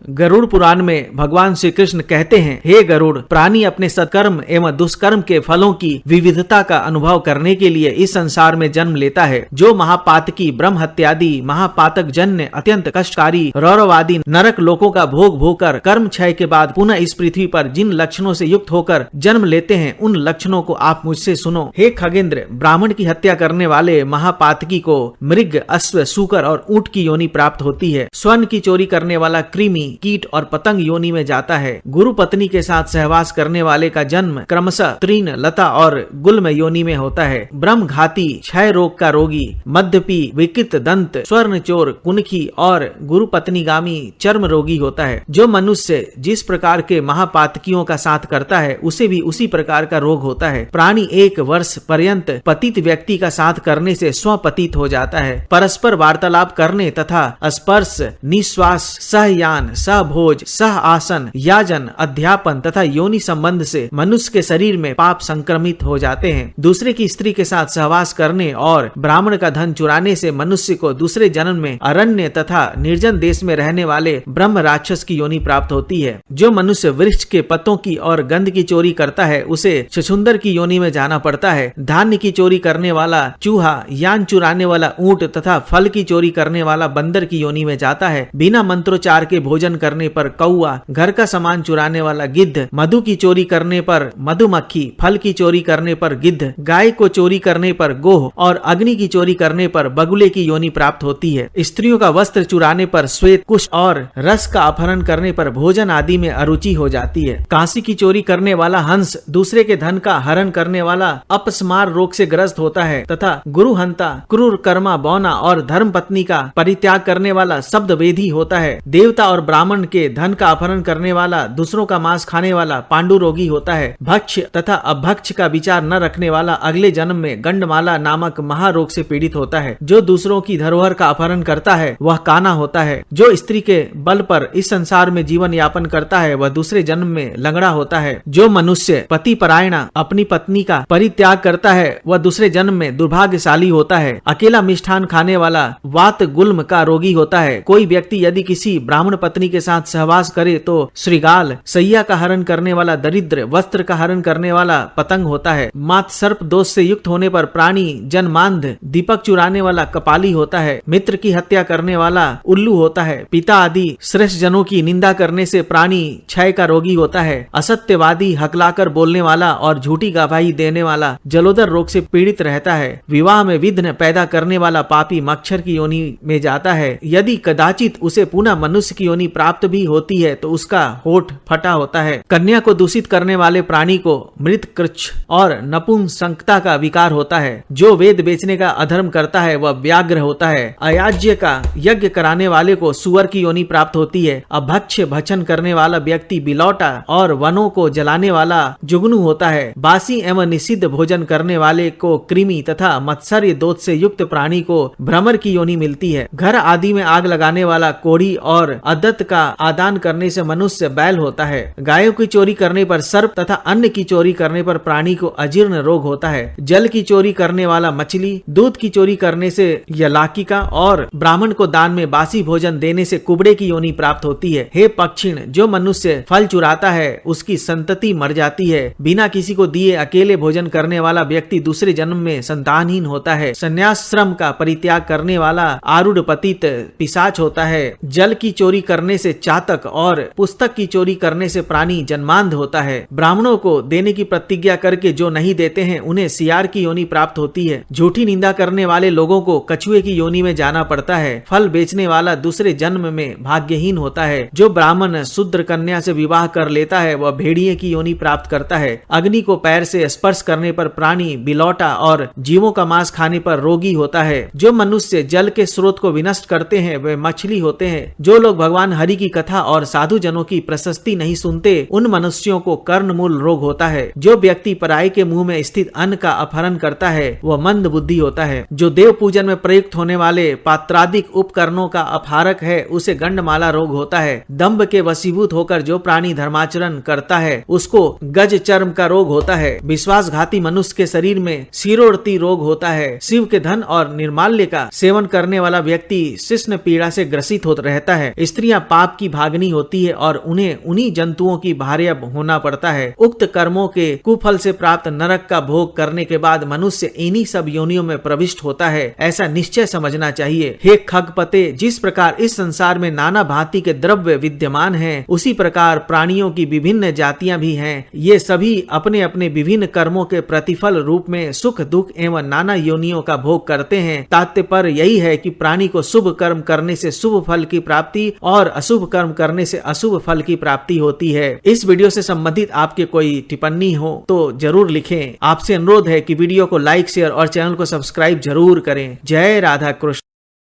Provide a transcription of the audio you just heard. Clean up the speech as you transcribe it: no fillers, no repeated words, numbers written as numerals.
गरुड़ पुराण में भगवान श्री कृष्ण कहते हैं, हे गरुड़, प्राणी अपने सत्कर्म एवं दुष्कर्म के फलों की विविधता का अनुभव करने के लिए इस संसार में जन्म लेता है। जो महापातकी, ब्रह्म हत्यादि महापातक जन्य अत्यंत कष्टकारी रौरवादी नरक लोकों का भोग भोगकर कर्म क्षय के बाद पुनः इस पृथ्वी पर जिन लक्षणों से युक्त होकर जन्म लेते हैं, उन लक्षणों को आप मुझसे सुनो। हे खगेंद्र, ब्राह्मण की हत्या करने वाले महापातकी को मृग, अश्व, सूकर और ऊंट की योनि प्राप्त होती है। स्वर्ण की चोरी करने वाला कृमि, कीट और पतंग योनि में जाता है। गुरु पत्नी के साथ सहवास करने वाले का जन्म क्रमशः तृण, लता और गुल्म योनि में होता है। ब्रह्म घाती, क्षय रोग का रोगी, मध्यपी, विकृत दंत, स्वर्ण चोर, कुनखी और गुरु पत्नीगामी चर्म रोगी होता है। जो मनुष्य जिस प्रकार के महापातकियों का साथ करता है, उसे भी उसी प्रकार का रोग होता है। प्राणी 1 वर्ष पर्यंत पतित व्यक्ति का साथ करने से स्वपतित हो जाता है। परस्पर वार्तालाप करने तथा स्पर्श, निश्वास, सहयान, सहभोज, सह आसन, याजन, अध्यापन तथा योनि संबंध से मनुष्य के शरीर में पाप संक्रमित हो जाते हैं। दूसरे की स्त्री के साथ सहवास करने और ब्राह्मण का धन चुराने से मनुष्य को दूसरे जन्म में अरण्य तथा निर्जन देश में रहने वाले ब्रह्म राक्षस की योनि प्राप्त होती है। जो मनुष्य वृक्ष के पत्तों की और गंध की चोरी करता है, उसे छछूंदर की योनि में जाना पड़ता है। धान्य की चोरी करने वाला चूहा, यान चुराने वाला ऊंट तथा फल की चोरी करने वाला बंदर की योनि में जाता है। बिना मंत्रोच्चार के भोजन करने पर कौआ, घर का सामान चुराने वाला गिद्ध, मधु की चोरी करने पर मधुमक्खी, फल की चोरी करने पर गिद्ध, गाय को चोरी करने पर गोह और अग्नि की चोरी करने पर बगुले की योनि प्राप्त होती है। स्त्रियों का वस्त्र चुराने पर श्वेत, कुश और रस का अपहरण करने पर भोजन आदि में अरुचि हो जाती है। कांसी की चोरी करने वाला हंस दूसरे के धन का हरण करने वाला अपस्मार रोग से ग्रस्त होता है तथा गुरुहंता, क्रूर कर्मा, बौना और धर्म पत्नी का परित्याग करने वाला शब्द वेदी होता है। देवता और ब्राह्मण के धन का अपहरण करने वाला, दूसरों का मांस खाने वाला पांडु रोगी होता है। भक्ष्य तथा अभक्ष्य का विचार न रखने वाला अगले जन्म में गंडमाला नामक महारोग से पीड़ित होता है। जो दूसरों की धरोहर का अपहरण करता है, वह काना होता है। जो स्त्री के बल पर इस संसार में जीवन यापन करता है, वह दूसरे जन्म में लंगड़ा होता है। जो मनुष्य पति परायणा अपनी पत्नी का परित्याग करता है, वह दूसरे जन्म में दुर्भाग्यशाली होता है। अकेला मिष्ठान खाने वाला वात गुल्म का रोगी होता है। कोई व्यक्ति यदि किसी ब्राह्मण पत्नी के साथ सहवास करे तो श्रृगाल, सैया का हरण करने वाला दरिद्र, वस्त्र का हरण करने वाला पतंग होता है। मात सर्प दोष से युक्त होने पर प्राणी जन्मांध, दीपक चुराने वाला कपाली होता है। मित्र की हत्या करने वाला उल्लू होता है। पिता आदि श्रेष्ठ जनों की निंदा करने से प्राणी क्षय का रोगी होता है। असत्यवादी, हकलाकर बोलने वाला और झूठी गवाही देने वाला जलोदर रोग से पीड़ित रहता है। विवाह में विघ्न पैदा करने वाला पापी मच्छर की योनि में जाता है। यदि कदाचित उसे पुनः मनुष्य की योनि प्राप्त भी होती है तो उसका होठ फटा होता है। कन्या को दूषित करने वाले प्राणी को मृत कृच्छ और नपुंसकता का विकार होता है। जो वेद बेचने का अधर्म करता है, वह व्याघ्र होता है। अयाज्य का यज्ञ कराने वाले को सुअर की योनि प्राप्त होती है। अभक्ष्य भक्षण करने वाला व्यक्ति बिलौटा और वनों को जलाने वाला जुगनू होता है। बासी एवं निषिद्ध भोजन करने वाले को कृमि तथा मत्सर्य दोष से युक्त प्राणी को भ्रमर की योनि मिलती है। घर आदि में आग लगाने वाला कोढ़ी और अदत्त का आदान करने से मनुष्य बैल होता है। गायों की चोरी करने पर सर्प तथा अन्न की चोरी करने पर प्राणी को अजीर्ण रोग होता है। जल की चोरी करने वाला मछली, दूध की चोरी करने से यलाकिका और ब्राह्मण को दान में बासी भोजन देने से कुबड़े की योनि प्राप्त होती है। हे पक्षिण, जो मनुष्य फल चुराता है उसकी संतति मर जाती है। बिना किसी को दिए अकेले भोजन करने वाला व्यक्ति दूसरे जन्म में संतानहीन होता है। संन्याश्रम का परित्याग करने वाला आरूढ़ पतित पिशाच होता है। जल की चोरी करने से चातक और पुस्तक की चोरी करने से प्राणी जन्मांध होता है। ब्राह्मणों को देने की प्रतिज्ञा करके जो नहीं देते हैं, उन्हें सियार की योनि प्राप्त होती है। झूठी निंदा करने वाले लोगों को कछुए की योनि में जाना पड़ता है। फल बेचने वाला दूसरे जन्म में भाग्यहीन होता है। जो ब्राह्मण शूद्र कन्या से विवाह कर लेता है, वह भेड़िए की योनि प्राप्त करता है। अग्नि को पैर से स्पर्श करने पर प्राणी बिलौटा और जीवों का मांस खाने पर रोगी होता है। जो मनुष्य जल के स्रोत को विनष्ट करते हैं, वे मछली होते हैं। जो लोग भगवान हरि की कथा और साधु जनों की प्रशस्ति नहीं सुनते, उन मनुष्यों को कर्णमूल रोग होता है। जो व्यक्ति पराई के मुंह में स्थित अन्न का अपहरण करता है, वह मंद बुद्धि होता है। जो देव पूजन में प्रयुक्त होने वाले पात्रादिक उपकरणों का अपहारक है, उसे गंडमाला रोग होता है। दंभ के वशीभूत होकर जो प्राणी धर्माचरण करता है, उसको गज चर्म का रोग होता है। विश्वासघाती मनुष्य के शरीर में शिरोड़ती रोग होता है। शिव के धन और निर्माल्य का सेवन करने वाला व्यक्ति शिश्न पीड़ा से ग्रसित होता रहता है। स्त्रियां पाप की भागनी होती है और उन्हें उन्हीं जंतुओं की भार्या होना पड़ता है। उक्त कर्मों के कुफल से प्राप्त नरक का भोग करने के बाद मनुष्य इन्हीं सब योनियों में प्रविष्ट होता है, ऐसा निश्चय समझना चाहिए। हे खगपते, जिस प्रकार इस संसार में नाना भांति के द्रव्य विद्यमान हैं, उसी प्रकार प्राणियों की विभिन्न जातियां भी हैं। ये सभी अपने अपने विभिन्न कर्मों के प्रतिफल रूप में सुख दुख एवं नाना योनियों का भोग करते हैं। तात्पर्य यही है कि प्राणी को शुभ कर्म करने से शुभ फल की प्राप्ति और अशुभ कर्म करने से अशुभ फल की प्राप्ति होती है। इस वीडियो से संबंधित आपके कोई टिप्पणी हो तो जरूर लिखें। आपसे अनुरोध है कि वीडियो को लाइक, शेयर और चैनल को सब्सक्राइब जरूर करें। जय राधा कृष्ण।